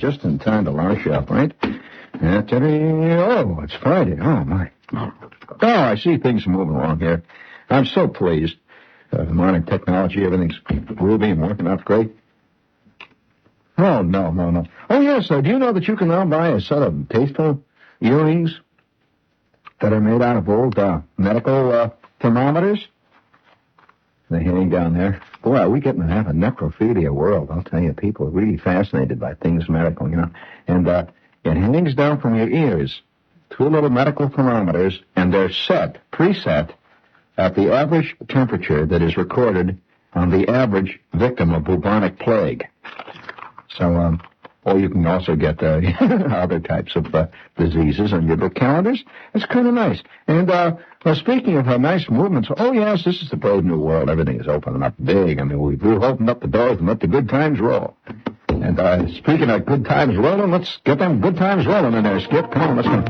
just in time to launch up, right? Oh, it's Friday. Oh, my. Oh, I see things are moving along here. I'm so pleased. Modern technology, everything's groovy and working out great. Oh, no. Oh, yes, do you know that you can now buy a set of tasteful earrings that are made out of old medical thermometers? They hang down there. Boy, are we getting to have a necrophilia world. I'll tell you, people are really fascinated by things medical, you know. And it hangs down from your ears. 2 little medical thermometers, and they're preset, at the average temperature that is recorded on the average victim of bubonic plague. So, or you can also get other types of diseases on your little calendars. It's kind of nice. And speaking of nice movements, oh, yes, this is the brave new world. Everything is opening up big. I mean, we've opened up the doors and let the good times roll. And speaking of good times rolling, let's get them good times rolling in there, Skip. Come on, let's go.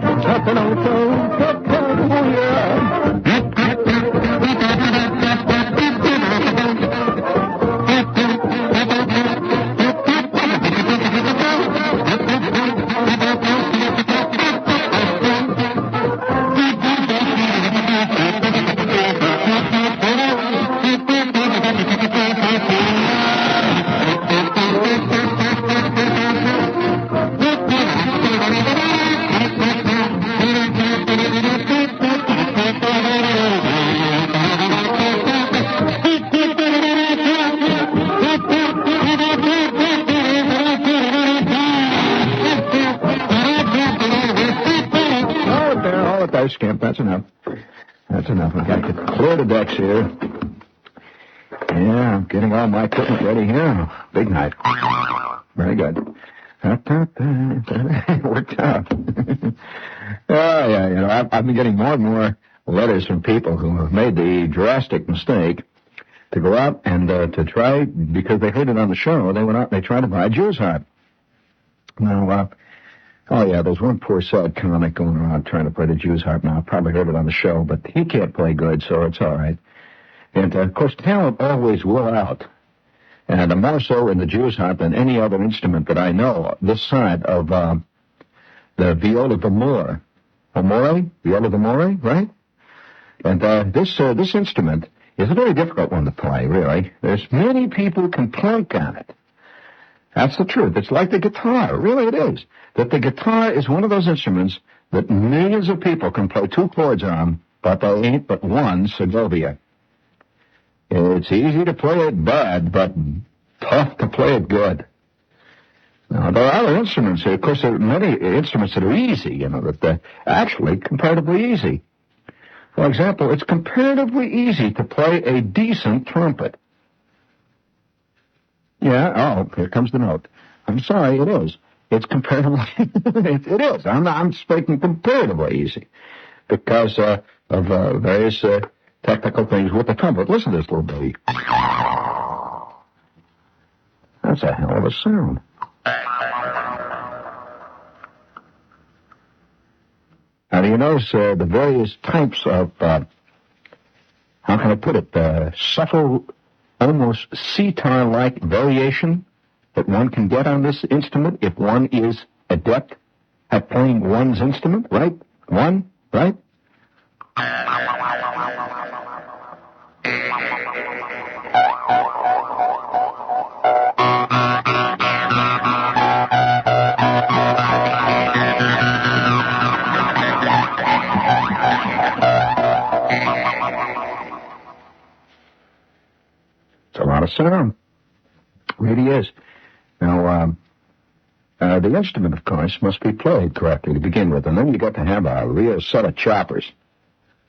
Skimp, that's enough. That's enough. I've got to clear the decks here. Yeah, I'm getting all my equipment ready here. Big night. Very good. Worked out. Oh, yeah, you know, I've been getting more and more letters from people who have made the drastic mistake to go out and to try, because they heard it on the show, they went out and they tried to buy a Jew's harp. Now, oh, yeah, there's one poor sad comic going around trying to play the Jew's harp now. I probably heard it on the show, but he can't play good, so it's all right. And, of course, talent always will out. And more so in the Jew's harp than any other instrument that I know, this side of the viola d'amore. Viola d'amore, right? And this instrument is a very difficult one to play, really. There's many people who can plank on it. That's the truth. It's like the guitar. Really, it is. That the guitar is one of those instruments that millions of people can play 2 chords on, but they ain't but one Segovia. It's easy to play it bad, but tough to play it good. Now, there are other instruments. Of course, there are many instruments that are easy, you know, that are actually comparatively easy. For example, it's comparatively easy to play a decent trumpet. Yeah, oh, here comes the note. I'm sorry, it is. It's comparatively, it is. I'm speaking comparatively easy because of various technical things with the trumpet. Listen to this little baby. That's a hell of a sound. Now, do you notice the various types of, how can I put it, subtle, almost sitar-like variation that one can get on this instrument if one is adept at playing one's instrument, right? One, right? It's a lot of sound. It really is. Now, the instrument, of course, must be played correctly to begin with, and then you got to have a real set of choppers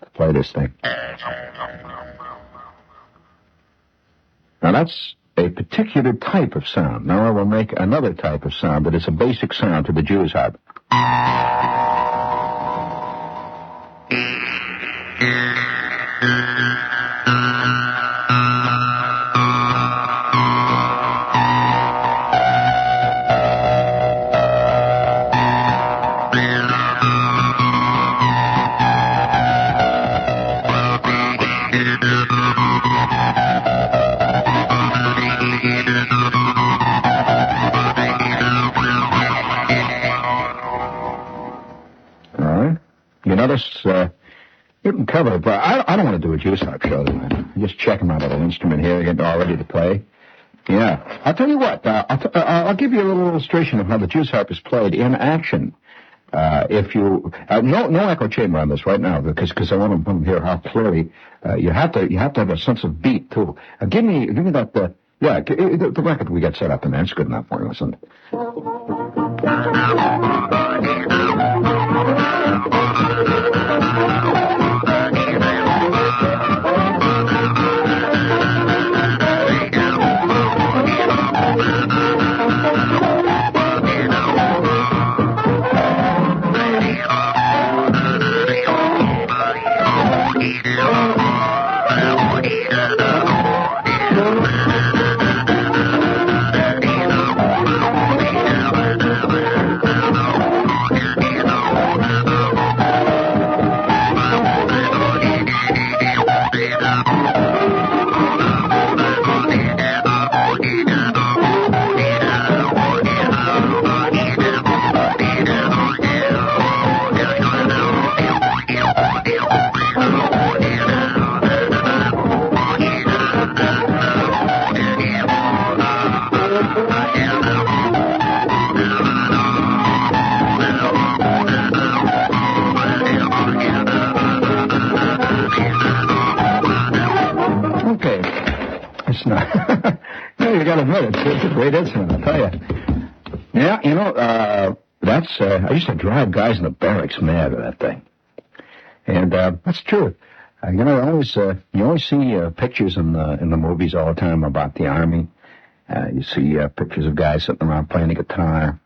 to play this thing. Now, that's a particular type of sound. Now I will make another type of sound that is a basic sound to the Jew's harp. cover, but I don't want to do a juice harp show tonight. I'm just checking my little instrument here, getting all ready to play. Yeah. I'll tell you what, I'll give you a little illustration of how the juice harp is played in action. If you, no echo chamber on this right now, because I want to hear how clearly, you have to have a sense of beat, too. Give me that, the record we got set up in there, it's good enough for you, listen. You got to admit, it's a great instrument, I'll tell you. Yeah, I used to drive guys in the barracks mad with that thing. And that's true. You always see pictures in the movies all the time about the Army. You see pictures of guys sitting around playing the guitar,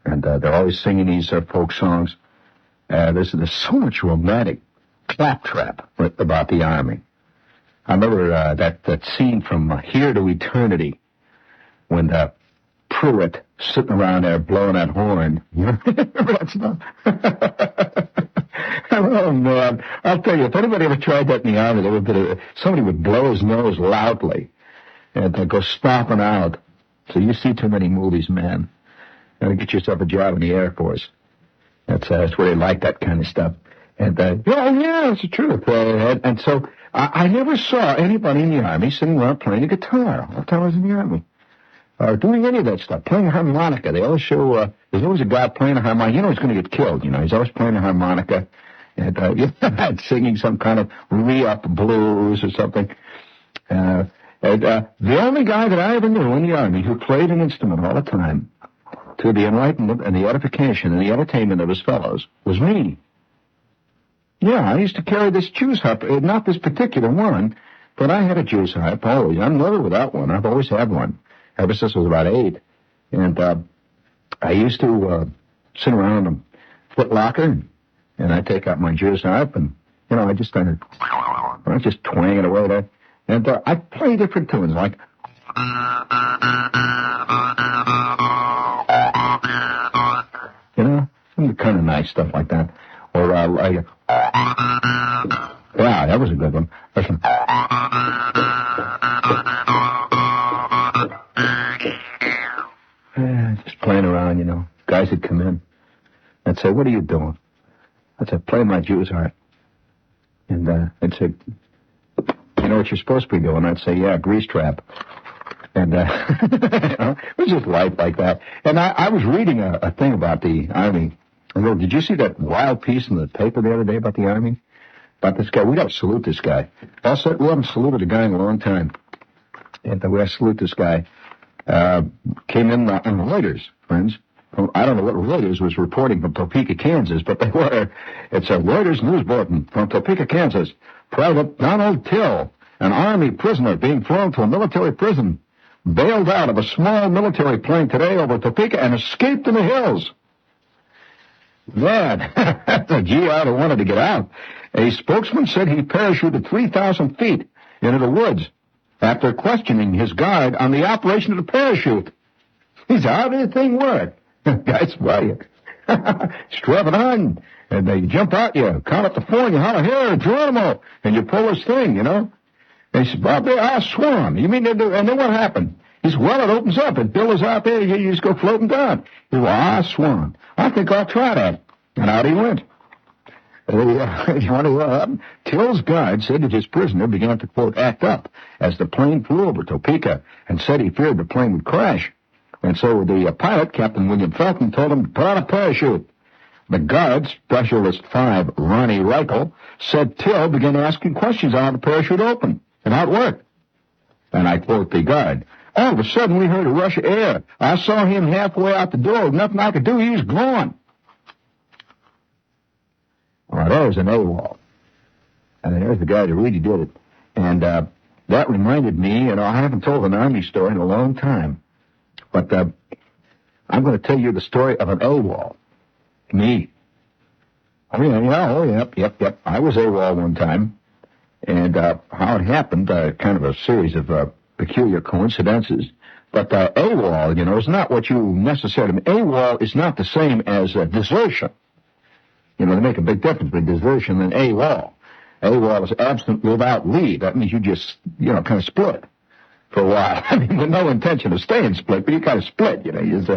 and they're always singing these folk songs. There's so much romantic claptrap about the Army. I remember that scene from Here to Eternity when Pruitt sitting around there blowing that horn. You know, remember that stuff? Oh, man. I'll tell you, if anybody ever tried that in the Army, somebody would blow his nose loudly and go stomping out. So you see too many movies, man. You gotta get yourself a job in the Air Force. That's where they like that kind of stuff. And, that's the truth. And so I never saw anybody in the Army sitting around playing a guitar all the time I was in the Army. Or doing any of that stuff. Playing a harmonica. They always show, there's always a guy playing a harmonica. You know he's going to get killed, He's always playing a harmonica. And singing some kind of re-up blues or something. The only guy that I ever knew in the Army who played an instrument all the time to the enlightenment and the edification and the entertainment of his fellows was me. Yeah, I used to carry this juice harp, not this particular one, but I had a juice harp always. I'm never without one. I've always had one, ever since I was about 8. And I used to sit around in a foot locker, and I'd take out my juice harp, and, I just started, just twanging away there. And I'd play different tunes, like... some kind of nice stuff like that. Or, yeah, that was a good one. Listen. Just playing around, Guys would come in. I'd say, what are you doing? I'd say, play my juice harp. And they'd say, you know what you're supposed to be doing? I'd say, yeah, grease trap. And, it was just life like that. And I was reading a thing about the Army. Did you see that wild piece in the paper the other day about the Army? About this guy? We got to salute this guy. Also, we haven't saluted a guy in a long time. And we got to salute this guy. Came in on Reuters, friends. I don't know what Reuters was reporting from Topeka, Kansas, but they were. It's a Reuters news bulletin from Topeka, Kansas. Private Donald Till, an Army prisoner being flown to a military prison, bailed out of a small military plane today over Topeka and escaped in the hills. Man, that's a GI that wanted to get out. A spokesman said he parachuted 3,000 feet into the woods after questioning his guide on the operation of the parachute. He said, how did the thing work? Guys, well, you strap it on, and they jump out, you count up to 4, and you holler, here, Geronimo, and you pull this thing, And he said, Bob, I swam. You mean, and then what happened? He said, well, it opens up, and Bill is out there, you just go floating down. He said, well, I swam. I think I'll try that. And out he went. Till's guard said that his prisoner began to, quote, act up as the plane flew over Topeka and said he feared the plane would crash. And so the pilot, Captain William Felton, told him to put on a parachute. The guard, Specialist 5 Ronnie Reichel, said Till began asking questions on how the parachute opened and how it worked. And I quote the guard, all of a sudden we heard a rush of air. I saw him halfway out the door. Nothing I could do. He was gone. Well, there's an AWOL. And there's the guy that really did it. And that reminded me, I haven't told an Army story in a long time. But I'm going to tell you the story of an AWOL. Me. Yep. I was AWOL one time. And how it happened, kind of a series of peculiar coincidences. But AWOL, is not what you necessarily... AWOL is not the same as desertion. They make a big difference between desertion and AWOL. AWOL is absent without leave. That means you just, kind of split for a while. I mean, with no intention of staying split, but you kind of split, You just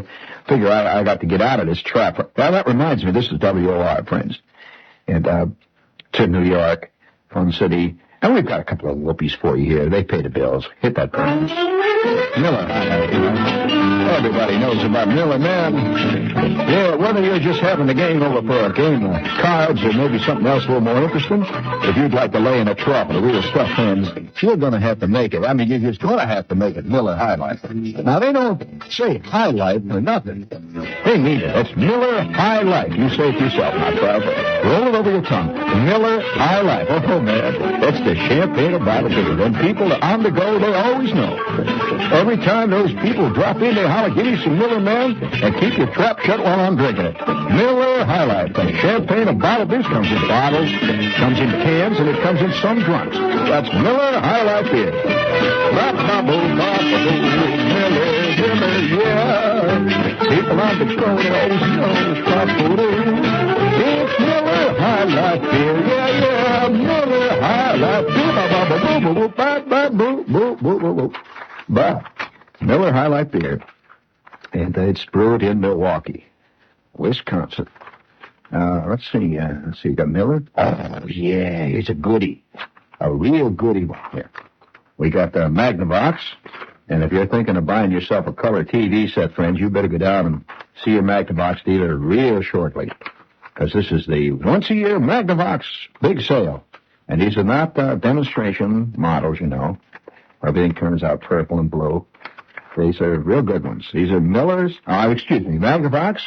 figure, I got to get out of this trap. Well, that reminds me, this is WOR, friends. And to New York, Fun City. And we've got a couple of whoopies for you here. They pay the bills. Hit that button. Miller. Everybody knows about Miller, man. Yeah, whether you're just having a game over for a game of cards or maybe something else a little more interesting, if you'd like to lay in a trough of the real stuff, friends, you're going to have to make it. I mean, you're just going to have to make it Miller High Life. Now, they don't say High Life for nothing. They mean it. It's Miller High Life. You say it yourself, my friend. Roll it over your tongue. Miller High Life. Oh, man. It's the champagne of Bible City. When people are on the go, they always know. Every time those people drop in, they holler, give me some Miller, man, and keep your trap shut while I'm drinking it. Miller High Life. The champagne of bottle. This comes in bottles, comes in cans, and it comes in some drunks. That's Miller High Life beer. Miller, yeah. People on the go, they always know. It's Miller High Life beer. Yeah. Miller High Life beer. Miller High Life beer. And it's brewed in Milwaukee, Wisconsin. Let's see. You got Miller? Oh, yeah, it's a goodie. A real goodie one here. We got the Magnavox. And if you're thinking of buying yourself a color TV set, friends, you better go down and see your Magnavox dealer real shortly. Because this is the once-a-year Magnavox big sale. And these are not demonstration models, Everything turns out purple and blue. These are real good ones. These are Miller's. Magnavox?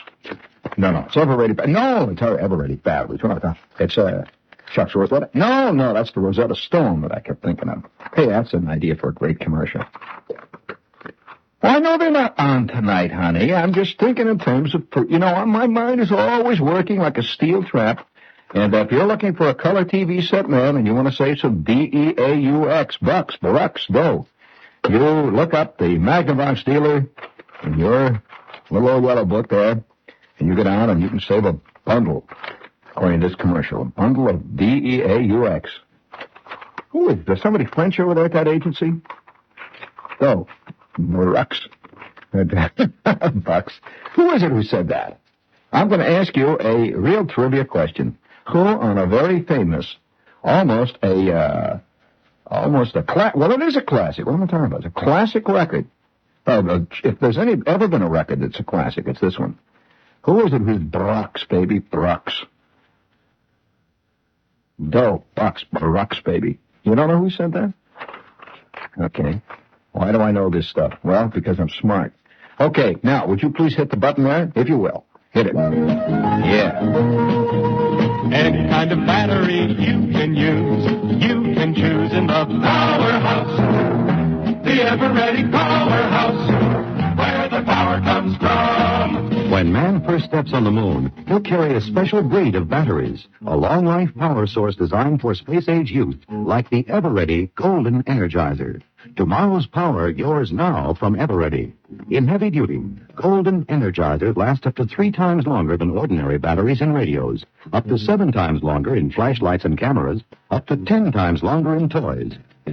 No, it's Everready. No, it's Everready batteries. It's Chuck's Rosetta. No, that's the Rosetta Stone that I kept thinking of. Hey, that's an idea for a great commercial. Well, I know they're not on tonight, honey. I'm just thinking in terms of, my mind is always working like a steel trap. And if you're looking for a color TV set, man, and you want to save some DEAUX bucks, go. You look up the Magnavox dealer in your little old yellow book there, and you go down and you can save a bundle, according to this commercial, a bundle of DEAUX. Who is there? Somebody French over there at that agency? Oh, Bucks. Bucks. Who is it who said that? I'm going to ask you a real trivia question. Who on a very famous, almost it is a classic. What am I talking about? It's a classic record. If there's ever been a record that's a classic, it's this one. Who is it who's Brooks, baby? Brooks. Brooks, baby. You don't know who said that? Okay. Why do I know this stuff? Well, because I'm smart. Okay, now, would you please hit the button there? If you will. Hit it. Yeah. Any kind of battery you can use, you can choose in the Powerhouse. The ever-ready Powerhouse, where the power comes from. When man first steps on the moon, he'll carry a special breed of batteries, a long-life power source designed for space-age use, like the ever-ready Golden Energizer. Tomorrow's power, yours now from Everready. In heavy duty, Golden Energizer lasts up to 3 times longer than ordinary batteries in radios, up to 7 times longer in flashlights and cameras, up to 10 times longer in toys.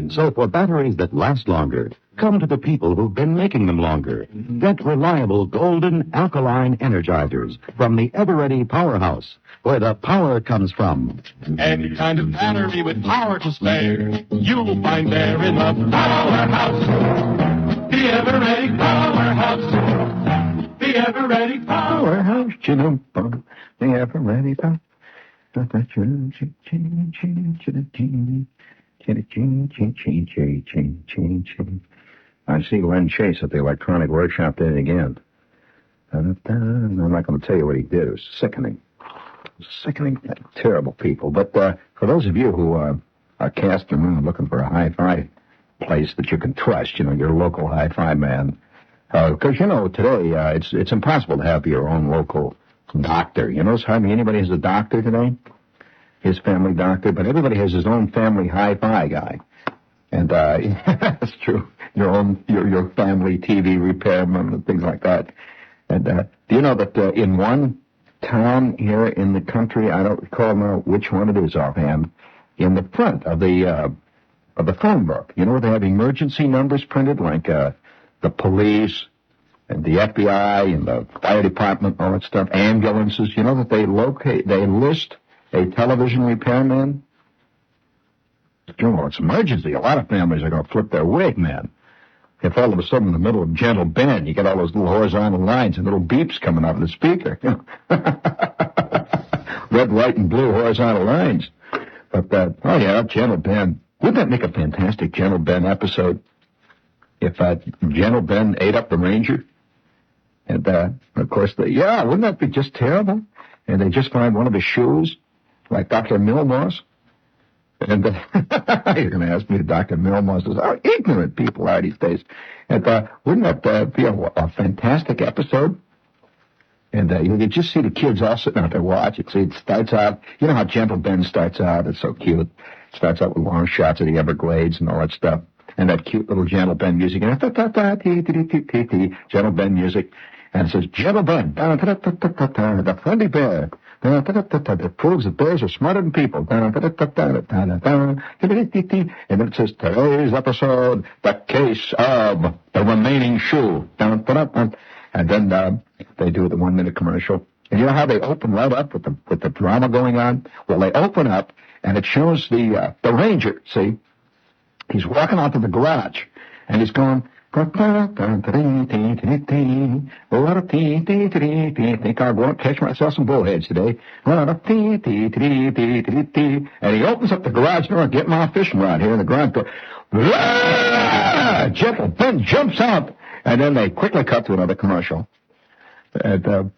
So for batteries that last longer, come to the people who've been making them longer. Get reliable golden alkaline energizers from the Ever-Ready Powerhouse, where the power comes from. Any kind of battery with power to spare, you'll find there in the Powerhouse. The Ever-Ready Powerhouse. The Ever-Ready Powerhouse. Powerhouse, the Ever-Ready Power. I see Len Chase at the Electronic Workshop did it again. I'm not going to tell you what he did. It was sickening. Terrible people. But for those of you who are casting around looking for a hi-fi place that you can trust, your local hi-fi man, because, today it's impossible to have your own local doctor. Notice hardly anybody has a doctor today, his family doctor, but everybody has his own family hi-fi guy. And that's true. Your family TV repairman and things like that. And do you know that in one town here in the country, I don't recall now which one it is offhand, in the front of the phone book, where they have emergency numbers printed, like the police and the FBI and the fire department, all that stuff, ambulances, that they list a television repairman? It's emergency. A lot of families are going to flip their wig, man. If all of a sudden in the middle of Gentle Ben, you get all those little horizontal lines and little beeps coming out of the speaker. Red, white, and blue horizontal lines. But, Gentle Ben. Wouldn't that make a fantastic Gentle Ben episode? If Gentle Ben ate up the Ranger? And, of course, wouldn't that be just terrible? And they just find one of his shoes, like Dr. Milmoss. And you're going to ask me, Dr. Milmoss says, how ignorant people are these days. And wouldn't that be a fantastic episode? And you could just see the kids all sitting out there watching. See, it starts out, you know how Gentle Ben starts out? It's so cute. It starts out with long shots of the Everglades and all that stuff. And that cute little Gentle Ben music. And Gentle Ben music. And it says, Gentle Ben, the friendly bear. That proves that bears are smarter than people. And then it says, today's episode, the case of the remaining shoe. And then they do the 1-minute commercial. And you know how they open right up with the drama going on? Well, they open up, and it shows the Ranger, see? He's walking out to the garage, and he's going, think I'll go and catch myself some bullheads today. And he opens up the garage door and get my fishing rod here in the garage door. Gentle Ben jumps out. And then they quickly cut to another commercial. And,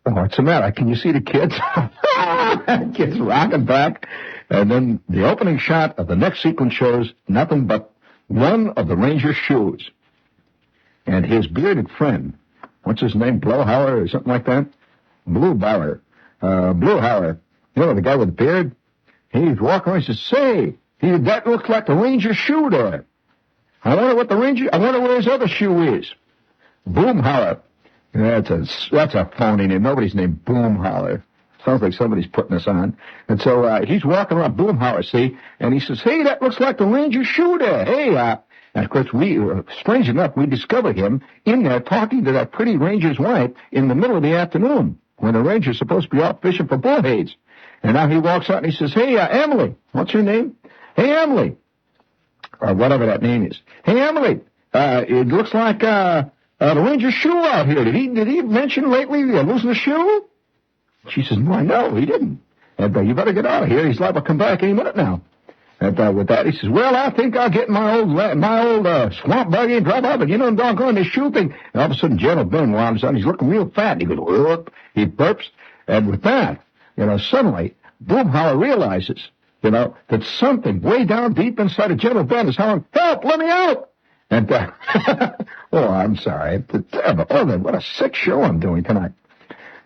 what's the matter? Can you see the kids? Kids rocking back. And then the opening shot of the next sequence shows nothing but one of the Ranger's shoes. And his bearded friend, what's his name, Blowhauer or something like that? Bluebauer. Bluehauer. The guy with the beard? He's walking around and says, say, that looks like the Ranger's shoe there. I wonder where his other shoe is. Boomhauer. That's a phony name. Nobody's named Boomhauer. Sounds like somebody's putting us on. And so he's walking around Boomhauer, see? And he says, hey, that looks like the Ranger's shoe there. Hey, and of course, strange enough, we discover him in there talking to that pretty Ranger's wife in the middle of the afternoon when the Ranger's supposed to be out fishing for bullheads. And now he walks out and he says, hey, Emily. What's her name? Hey, Emily. Or whatever that name is. Hey, Emily. It looks like the Ranger's shoe out here. Did he mention lately losing a shoe? She says, no, he didn't. And you better get out of here. He's liable to come back any minute now. And with that, he says, well, I think I'll get my old swamp buggy and drive up. And doggone this shoe thing. And all of a sudden, Gentle Ben winds up. He's looking real fat. And he goes, whoop. He burps. And with that, suddenly, Boomhauer realizes, that something way down deep inside of Gentle Ben is hollering, help, let me out. And, oh, I'm sorry. What a sick show I'm doing tonight.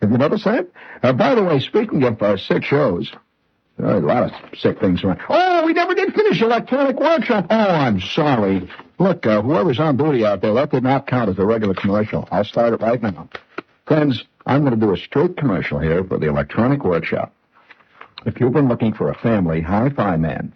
Have you noticed that? By the way, speaking of sick shows, a lot of sick things around. Oh, we never did finish Electronic Workshop. Oh, I'm sorry. Look, whoever's on duty out there, that did not count as a regular commercial. I'll start it right now. Friends, I'm going to do a straight commercial here for the Electronic Workshop. If you've been looking for a family hi-fi man,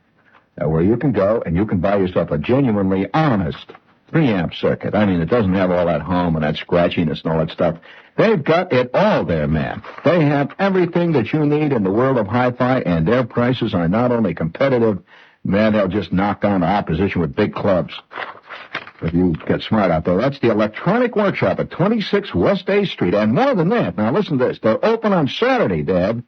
where you can go and you can buy yourself a genuinely honest 3-amp circuit. I mean, it doesn't have all that hum and that scratchiness and all that stuff. They've got it all there, man. They have everything that you need in the world of hi-fi, and their prices are not only competitive, man, they'll just knock down the opposition with big clubs. If you get smart out there. That's the Electronic Workshop at 26 West A Street. And more than that, now listen to this. They're open on Saturday, Dad,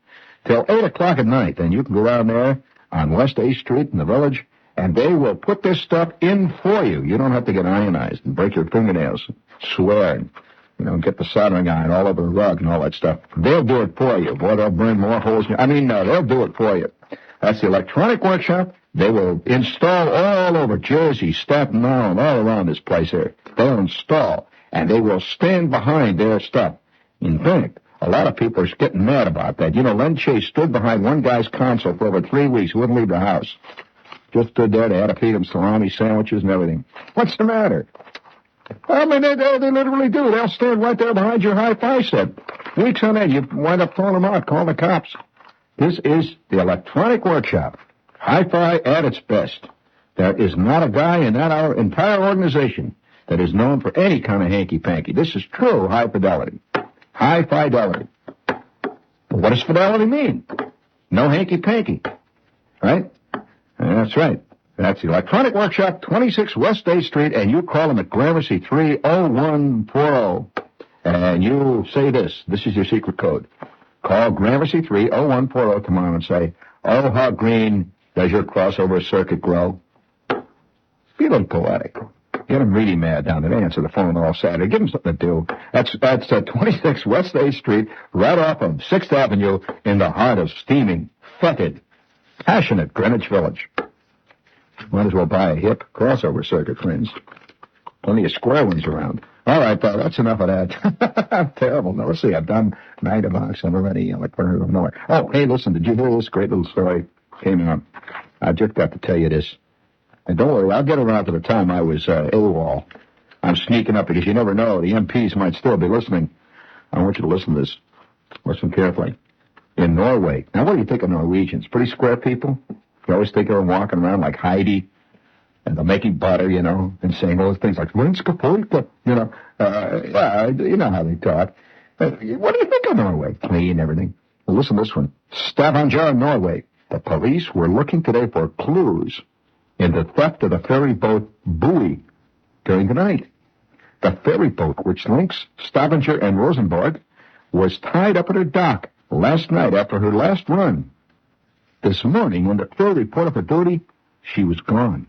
till 8 o'clock at night. And you can go down there on West A Street in the Village, and they will put this stuff in for you. You don't have to get ionized and break your fingernails, swear, and, get the soldering iron all over the rug and all that stuff. They'll do it for you. Boy, they'll burn more holes. They'll do it for you. That's the Electronic Workshop. They will install all over Jersey, Staten Island, all around this place here. They'll install, and they will stand behind their stuff. In fact, a lot of people are getting mad about that. Len Chase stood behind one guy's console for over 3 weeks. He wouldn't leave the house. Just stood there. They had to feed him salami sandwiches and everything. What's the matter? I mean, they literally do. They'll stand right there behind your hi-fi set. Weeks on end, you wind up throwing them out, calling the cops. This is the Electronic Workshop. Hi-fi at its best. There is not a guy in our entire organization that is known for any kind of hanky-panky. This is true high fidelity. High fidelity. But what does fidelity mean? No hanky-panky. Right? That's right. That's the Electronic Workshop, 26 West A Street, and you call them at Gramercy 30140. And you say this. This is your secret code. Call Gramercy 30140 tomorrow and say, "Oh, how green does your crossover circuit grow?" Be a little poetic. Get them really mad down there. They answer the phone all Saturday. Give them something to do. That's 26 West A Street, right off of 6th Avenue, in the heart of steaming, fetid, passionate Greenwich Village. Might as well buy a hip crossover circuit, friends. Plenty of square ones around. All right, pal, that's enough of that. I'm terrible. Now, let's see, I've done Magnavox. I'm already like nowhere. Oh, hey, listen, did you hear this great little story? Came on. I just got to tell you this. And don't worry, I'll get around to the time I was AWOL. I'm sneaking up because you never know. The MPs might still be listening. I want you to listen to this. Listen carefully. In Norway. Now, what do you think of Norwegians? Pretty square people? You always think of them walking around like Heidi. And they're making butter, and saying all those things like, "Svenska folket," you know how they talk. What do you think of Norway? Clean, everything. Well, listen to this one. Stavanger, Norway. The police were looking today for clues in the theft of the ferry boat buoy during the night. The ferry boat, which links Stavanger and Rosenborg, was tied up at her dock last night after her last run. This morning, when the ferry reported for duty, she was gone.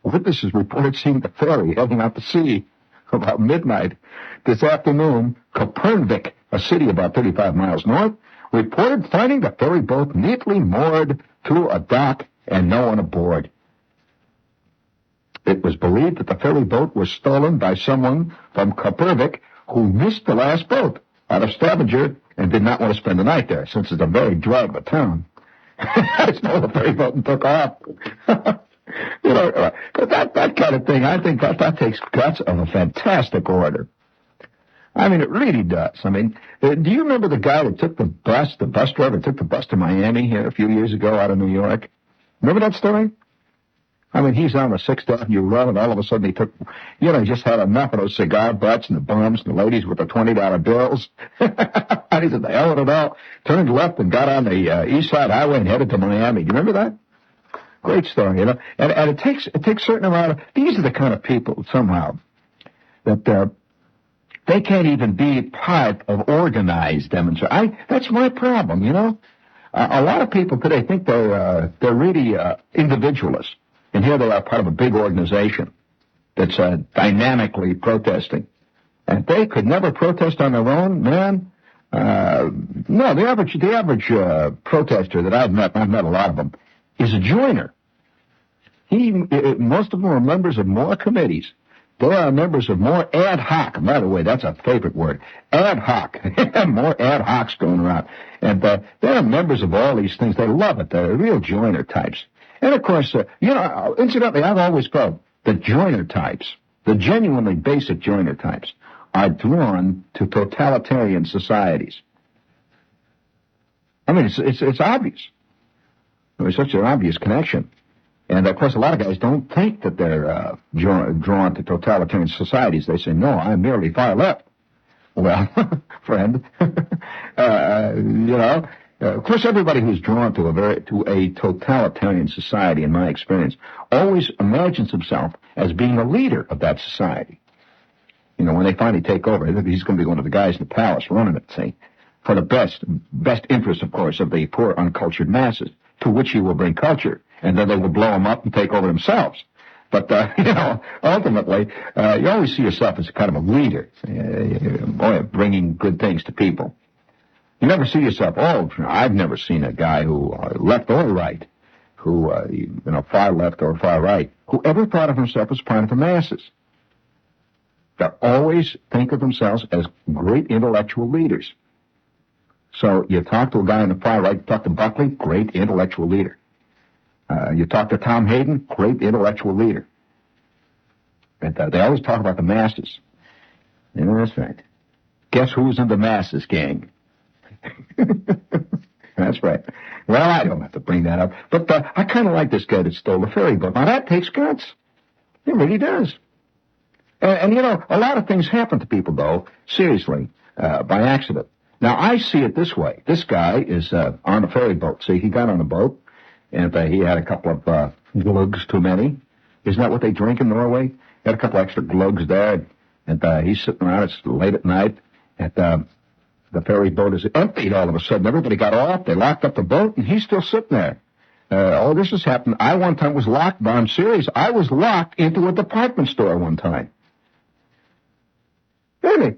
Witnesses reported seeing the ferry heading out to sea about midnight. This afternoon, Kopervik, a city about 35 miles north, reported finding the ferry boat neatly moored to a dock and no one aboard. It was believed that the ferry boat was stolen by someone from Kopervik who missed the last boat out of Stavanger and did not want to spend the night there, since it's a very dry of a town. I stole the ferry boat and took off. But that kind of thing, I think that takes guts of a fantastic order. I mean, it really does. I mean, do you remember the guy that took the bus driver took the bus to Miami here a few years ago out of New York? Remember that story? I mean, he's on the 6th Avenue Road, and all of a sudden he took, he just had enough of those cigar butts and the bums and the ladies with the $20 bills. And he said, the hell with it all. Turned left and got on the East Side Highway and headed to Miami. Do you remember that? Great story, And it takes a certain amount of, these are the kind of people, somehow, that they can't even be part of organized demonstration. That's my problem, A lot of people today think they're really individualists. And here they are part of a big organization that's dynamically protesting. And they could never protest on their own, man. No, the average protester that I've met a lot of them, is a joiner. Most of them are members of more committees. They are members of more ad hoc. By the way, that's a favorite word. Ad hoc. More ad hocs going around. And they are members of all these things. They love it. They're real joiner types. And, of course, incidentally, I've always felt the joiner types, the genuinely basic joiner types, are drawn to totalitarian societies. I mean, it's obvious. There's such an obvious connection. And, of course, a lot of guys don't think that they're drawn to totalitarian societies. They say, no, I'm merely far left. Well, friend, of course, everybody who's drawn to a totalitarian society, in my experience, always imagines himself as being a leader of that society. When they finally take over, he's going to be one of the guys in the palace running it, see, for the best interest, of course, of the poor, uncultured masses, to which he will bring culture, and then they will blow him up and take over themselves. But, ultimately, you always see yourself as a kind of a leader, bringing good things to people. You never see yourself, I've never seen a guy who, left or right, who, far left or far right, who ever thought of himself as part of the masses. They always think of themselves as great intellectual leaders. So you talk to a guy on the far right, you talk to Buckley, great intellectual leader. You talk to Tom Hayden, great intellectual leader. And they always talk about the masses. Yeah, that's right. Guess who's in the masses, gang? That's right. Well, I don't have to bring that up. But I kind of like this guy that stole the ferry boat. Now, that takes guts. It really does. And a lot of things happen to people, though, seriously, by accident. Now, I see it this way. This guy is on a ferry boat. See, he got on a boat, and he had a couple of glugs too many. Isn't that what they drink in Norway? Had a couple extra glugs there, and he's sitting around. It's late at night, and the ferry boat is emptied all of a sudden. Everybody got off. They locked up the boat, and he's still sitting there. This has happened. I one time was locked, but I'm serious. I was locked into a department store one time. Really?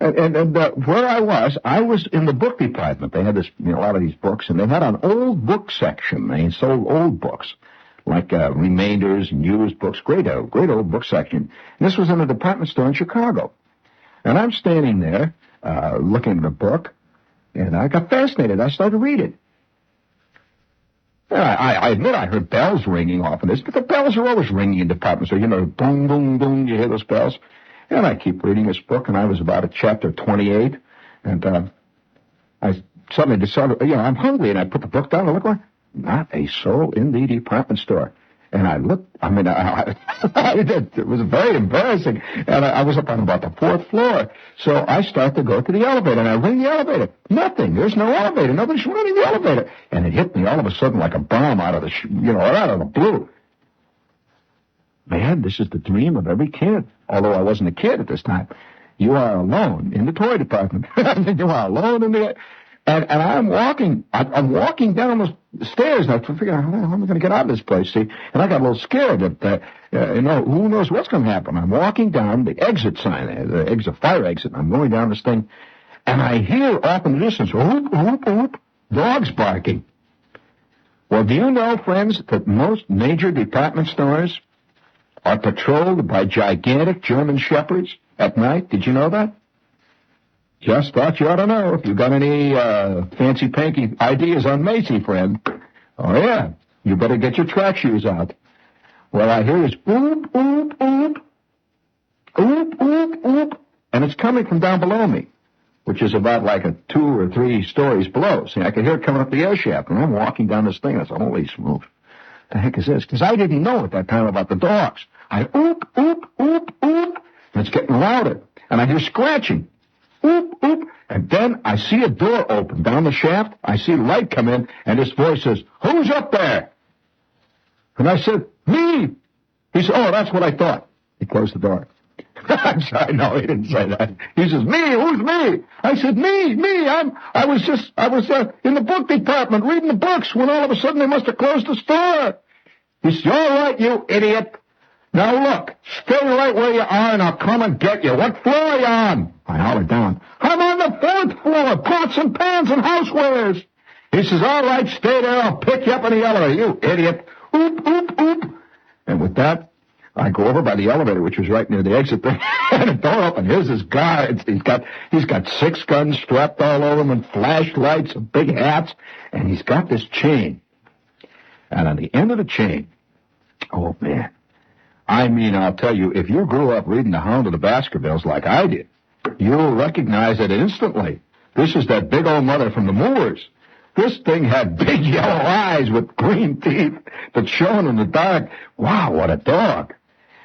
And where I was in the book department. They had this, a lot of these books, and they had an old book section. They sold old books, like remainders and used books, great old book section. And this was in a department store in Chicago. And I'm standing there looking at the book, and I got fascinated. I started reading. I admit I heard bells ringing off of this, but the bells are always ringing in department stores. Boom, boom, boom, you hear those bells? And I keep reading this book, and I was about at chapter 28, and I suddenly decided, I'm hungry, and I put the book down and looked like, not a soul in the department store. And I looked, it was very embarrassing, and I was up on about the 4th floor. So I start to go to the elevator, and I ring the elevator. Nothing. There's no elevator. Nobody's running the elevator. And it hit me all of a sudden like a bomb out of the blue. Man, this is the dream of every kid, although I wasn't a kid at this time. You are alone in the toy department. You are alone in the... And I'm walking down the stairs, and I figure, how am I going to get out of this place, see? And I got a little scared that, who knows what's going to happen. I'm walking down the exit sign, the fire exit, and I'm going down this thing, and I hear off in the distance, whoop, whoop, whoop, dogs barking. Well, do you know, friends, that most major department stores are patrolled by gigantic German shepherds at night? Did you know that? Just thought you ought to know if you got any fancy-panky ideas on Macy, friend. Oh, yeah. You better get your track shoes out. Well, I hear this oop, oop, oop, oop, oop, oop, and it's coming from down below me, which is about like 2 or 3 stories below. See, I could hear it coming up the air shaft, and I'm walking down this thing. I said, holy smooth. The heck is this? Because I didn't know at that time about the dogs. I oop, oop, oop, oop, and it's getting louder, and I hear scratching. Oop, oop, and then I see a door open down the shaft. I see light come in, and this voice says, who's up there? And I said, me. He said, oh, that's what I thought. He closed the door. I'm sorry, no, he didn't say that. He says, me, who's me? I said, me, I was in the book department reading the books when all of a sudden they must have closed the store. He said, all right, you idiot. Now look, stay right where you are and I'll come and get you. What floor are you on? I hollered down. I'm on the 4th floor, pots and pans and housewares. He says, all right, stay there, I'll pick you up in the elevator, you idiot. Oop, oop, oop. And with that, I go over by the elevator, which was right near the exit there, and the door open. Here's this guy. He's got 6 guns strapped all over him and flashlights and big hats, and he's got this chain. And on the end of the chain, oh, man, I mean, I'll tell you, if you grew up reading The Hound of the Baskervilles like I did, you'll recognize it instantly. This is that big old mother from the Moors. This thing had big yellow eyes with green teeth that shone in the dark. Wow, what a dog.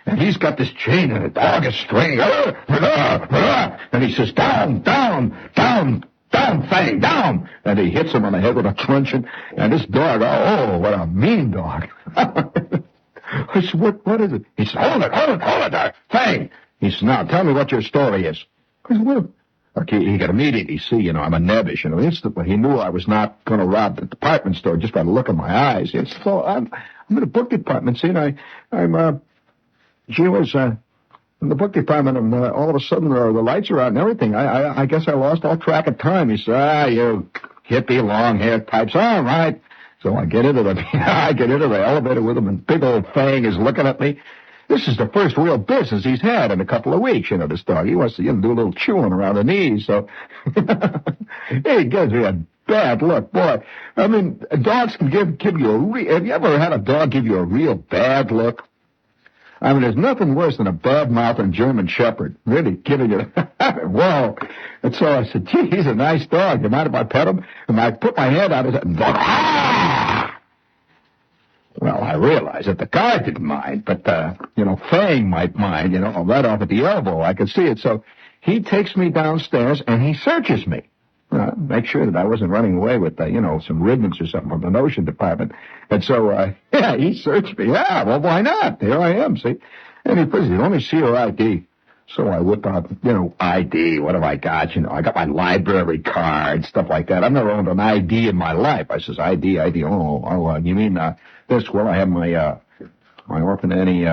And he's got this chain, and the dog is straining. And he says, down, down, down, down, Fang, down. And he hits him on the head with a truncheon. And this dog, oh, what a mean dog. I said, what is it? He said, hold it there, Fang. He said, now, tell me what your story is. I said, well, okay, he could immediately see, I'm a nebbish. Instantly he knew I was not going to rob the department store just by the look of my eyes. It's so I'm in the book department, see, and I'm gee whiz, in the book department, and all of a sudden the lights are out and everything. I guess I lost all track of time. He said, you hippie, long-haired types. All right. So I get into the elevator with him, and big old Fang is looking at me. This is the first real business he's had in a couple of weeks, this dog. He wants to do a little chewing around the knees, so he gives me a bad look, boy. I mean, dogs can give you have you ever had a dog give you a real bad look? I mean, there's nothing worse than a bad-mouthed German Shepherd, really giving you, whoa. And so I said, gee, he's a nice dog. You mind if I pet him? And I put my hand out his head and ah! Well, I realized that the guy didn't mind, but, Fang might mind, right off at the elbow. I could see it. So he takes me downstairs and he searches me. Make sure that I wasn't running away with, some ribbons or something from the notion department. And so, he searched me. Yeah, well, why not? Here I am, see? And he says, let me see your ID. So I whip out, ID. What have I got? I got my library card, stuff like that. I've never owned an ID in my life. I says, ID. Oh, you mean, this? Well, I have my Orphan Annie,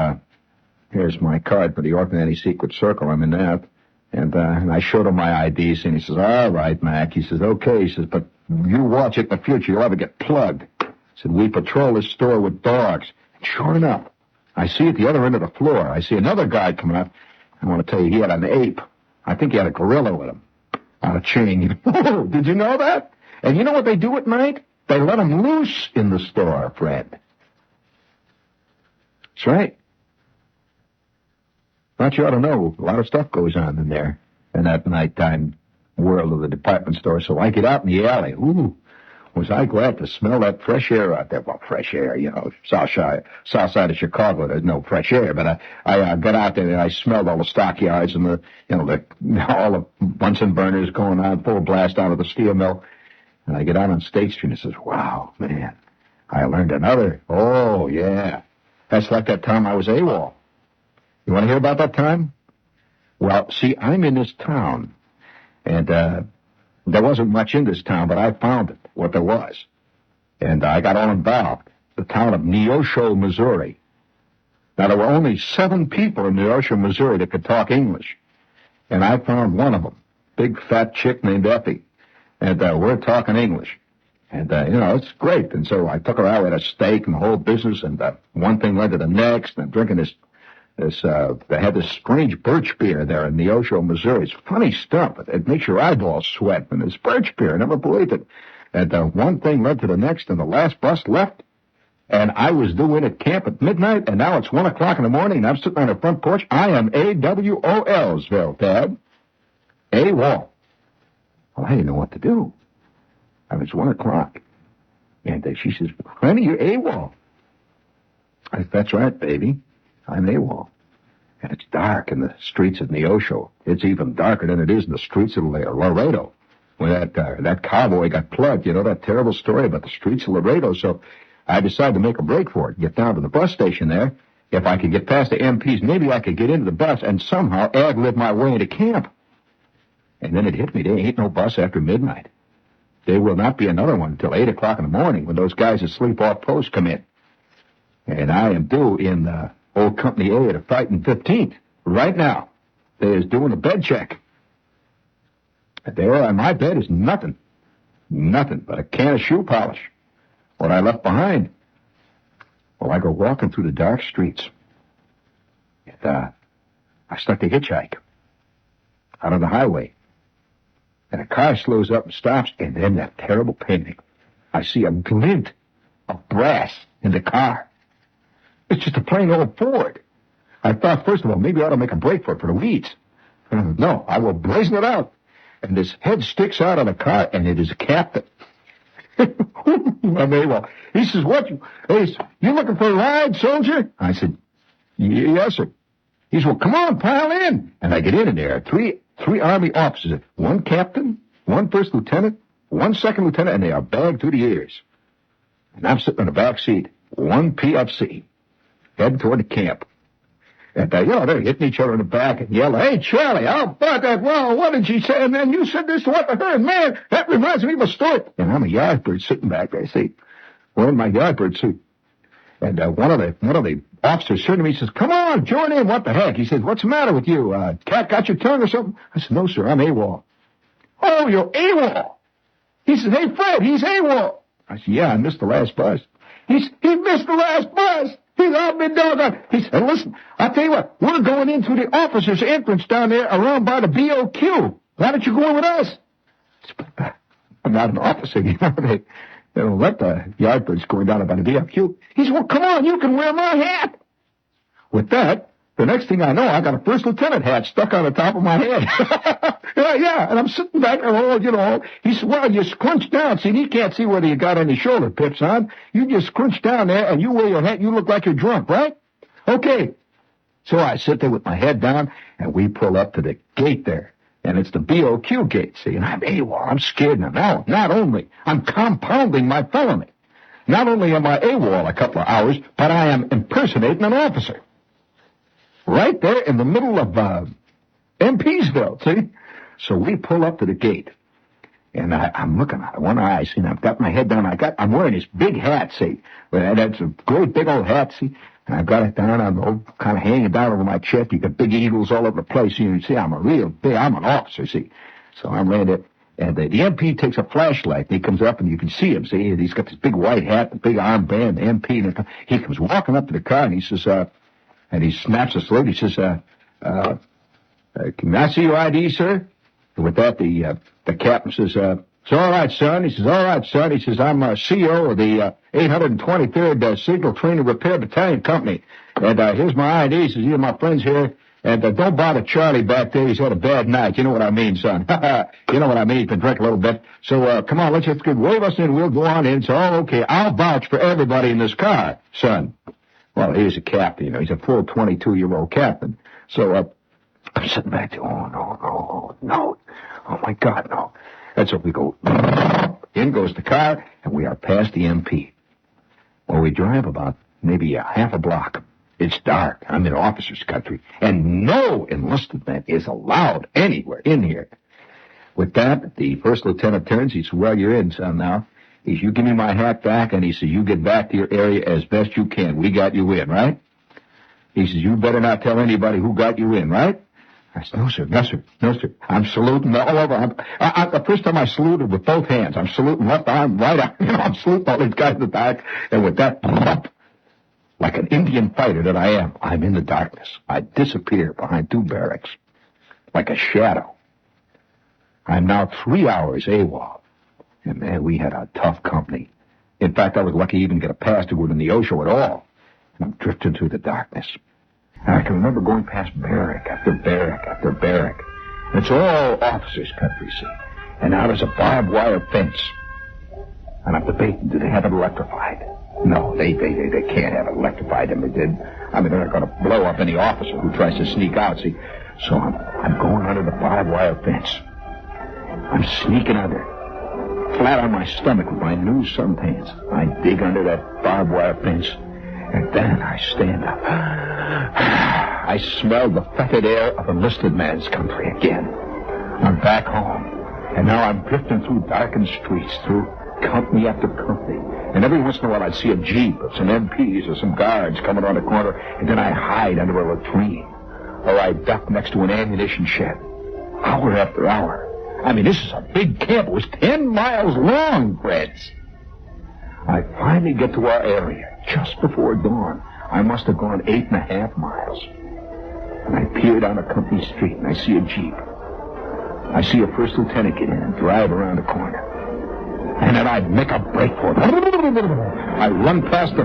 here's my card for the Orphan Annie Secret Circle. I'm in that. And I showed him my IDs, and he says, all right, Mac. He says, okay. He says, but you watch it in the future. You'll ever get plugged. He said, we patrol this store with dogs. And sure enough, I see at the other end of the floor, I see another guy coming up. I want to tell you, he had an ape. I think he had a gorilla with him on a chain. Oh, did you know that? And you know what they do at night? They let him loose in the store, Fred. That's right. Thought you ought to know, a lot of stuff goes on in there in that nighttime world of the department store. So I get out in the alley. Ooh, was I glad to smell that fresh air out there. Well, fresh air, south side of Chicago, there's no fresh air. But I got out there and I smelled all the stockyards and all the Bunsen burners going on full blast out of the steel mill. And I get out on State Street and says, wow, man, I learned another. Oh, yeah. That's like that time I was AWOL. You want to hear about that time? Well, see, I'm in this town, and there wasn't much in this town, but I found it, what there was. And I got all involved. The town of Neosho, Missouri. Now, there were only 7 people in Neosho, Missouri that could talk English. And I found one of them, big fat chick named Effie. And we're talking English. And, it's great. And so I took her out, we had a steak and the whole business, and one thing led to the next, and I'm drinking they had this strange birch beer there in Neosho, Missouri. It's funny stuff. It makes your eyeballs sweat. And this birch beer, I never believed it. And one thing led to the next, and the last bus left. And I was due in at camp at midnight, and now it's 1 o'clock in the morning, and I'm sitting on the front porch. I am AWOLsville, Dad. AWOL. Well, I didn't know what to do. I mean, it's 1 o'clock. And she says, honey, you're AWOL. I said, that's right, baby. I'm AWOL. And it's dark in the streets of Neosho. It's even darker than it is in the streets of Laredo. When that cowboy got plugged, that terrible story about the streets of Laredo. So I decided to make a break for it, get down to the bus station there. If I could get past the MPs, maybe I could get into the bus and somehow ad-lib my way into camp. And then it hit me. There ain't no bus after midnight. There will not be another one until 8 o'clock in the morning when those guys that sleep off post come in. And I am due in Old Company A at a fighting 15th. Right now, they is doing a bed check. There on my bed is nothing but a can of shoe polish. What I left behind. Well, I go walking through the dark streets. And I start to hitchhike out on the highway. And a car slows up and stops, and then that terrible panic. I see a glint of brass in the car. It's just a plain old Ford. I thought, first of all, maybe I ought to make a break for it for the weeds. No, I will brazen it out. And this head sticks out of the car, and it is a captain. I'm AWOL. He says, you looking for a ride, soldier? I said, yes, sir. He says, well, come on, pile in. And I get in there. Three Army officers, one captain, one first lieutenant, one second lieutenant, and they are bagged to the ears. And I'm sitting in the back seat, one PFC, heading toward the camp. And, they're hitting each other in the back and yelling, hey, Charlie, how about that? Well, what did she say? And then you said this to what to her. And, man, that reminds me of a story. And I'm a yardbird sitting back there, see, wearing my yardbird suit. And one of the officers turned to me and says, come on, join in. What the heck? He says, what's the matter with you? Cat got your tongue or something? I said, no, sir, I'm AWOL. Oh, you're AWOL. He said, hey, Fred, he's AWOL. I said, yeah, I missed the last bus. He missed the last bus. He's all been doggone. He said, listen, I'll tell you what, we're going into the officers' entrance down there around by the BOQ. Why don't you go in with us? I'm not an officer, you know. They don't let the yardbirds going down by the BOQ. He said, well, come on, you can wear my hat. With that, the next thing I know, I got a first lieutenant hat stuck on the top of my head. yeah, and I'm sitting back there, He said, well, you scrunch down. See, he can't see whether you got any shoulder pips on. You just scrunch down there, and you wear your hat. You look like you're drunk, right? Okay. So I sit there with my head down, and we pull up to the gate there. And it's the BOQ gate, see, and I'm AWOL. I'm scared now. Not only, I'm compounding my felony. Not only am I AWOL a couple of hours, but I am impersonating an officer. Right there in the middle of MPsville, see? So we pull up to the gate, and I'm looking at one eye, see, and I've got my head down. I'm wearing this big hat, see? That's a great big old hat, see? And I've got it down, I'm kind of hanging down over my chest. You got big eagles all over the place. You see, I'm an officer, see? So I'm laying there, and the MP takes a flashlight, and he comes up, and you can see him, see? He's got this big white hat, the big armband, the MP, and he comes walking up to the car, and he says, and he snaps a salute. He says, can I see your ID, sir? And with that, the captain says, it's all right, son. He says, all right, son. He says, I'm CEO of the 823rd Signal Training Repair Battalion Company. And here's my ID. He says, you my friends here. And don't bother Charlie back there. He's had a bad night. You know what I mean, son. You know what I mean. You can drink a little bit. So come on, let's just wave us in. We'll go on in. So, okay, I'll vouch for everybody in this car, son. Well, he's a captain, He's a full 22-year-old captain. So, I'm sitting back there, oh, no. Oh, my God, no. That's what we go. In goes the car, and we are past the MP. Well, we drive about maybe a half a block. It's dark. I'm in officer's country, and no enlisted man is allowed anywhere in here. With that, the first lieutenant turns. He says, well, you're in, son, now. He says, you give me my hat back, and he says, you get back to your area as best you can. We got you in, right? He says, you better not tell anybody who got you in, right? I said, no, sir. I'm saluting all over. The first time I saluted with both hands. I'm saluting left arm, right arm. I'm saluting all these guys in the back. And with that, like an Indian fighter that I am, I'm in the darkness. I disappear behind two barracks, like a shadow. I'm now 3 hours AWOL. And, man, we had a tough company. In fact, I was lucky even to get a pass to go to Neosho at all. And I'm drifting through the darkness. And I can remember going past barrack after barrack after barrack. And it's all officers' country, see. And now there's a barbed wire fence. And I'm debating, do they have it electrified? No, they can't have it electrified. They're not going to blow up any officer who tries to sneak out, see. So I'm going under the barbed wire fence. I'm sneaking under, flat on my stomach with my new sunpants. I dig under that barbed wire fence, and then I stand up. I smell the fetid air of enlisted man's country again. I'm back home, and now I'm drifting through darkened streets, through company after company. And every once in a while I'd see a jeep of some MPs or some guards coming around the corner, and then I hide under a latrine, or I duck next to an ammunition shed, hour after hour. I mean, this is a big camp. It was 10 miles long, friends. I finally get to our area just before dawn. I must have gone 8.5 miles. And I peer down a company street, and I see a jeep. I see a first lieutenant get in and drive around the corner. And then I make a break for it. I run past the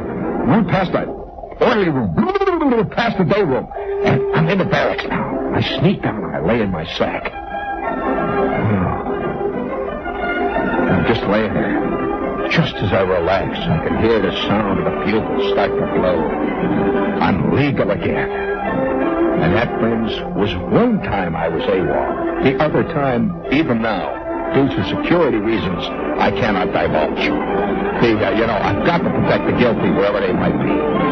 orderly room, past the day room, and I'm in the barracks now. I sneak down and I lay in my sack. I'm just laying there, Just as I relax, I can hear the sound of the bugle start to blow. I'm legal again. And that, friends, was one time I was AWOL. The other time, even now, due to security reasons, I cannot divulge. I've got to protect the guilty wherever they might be.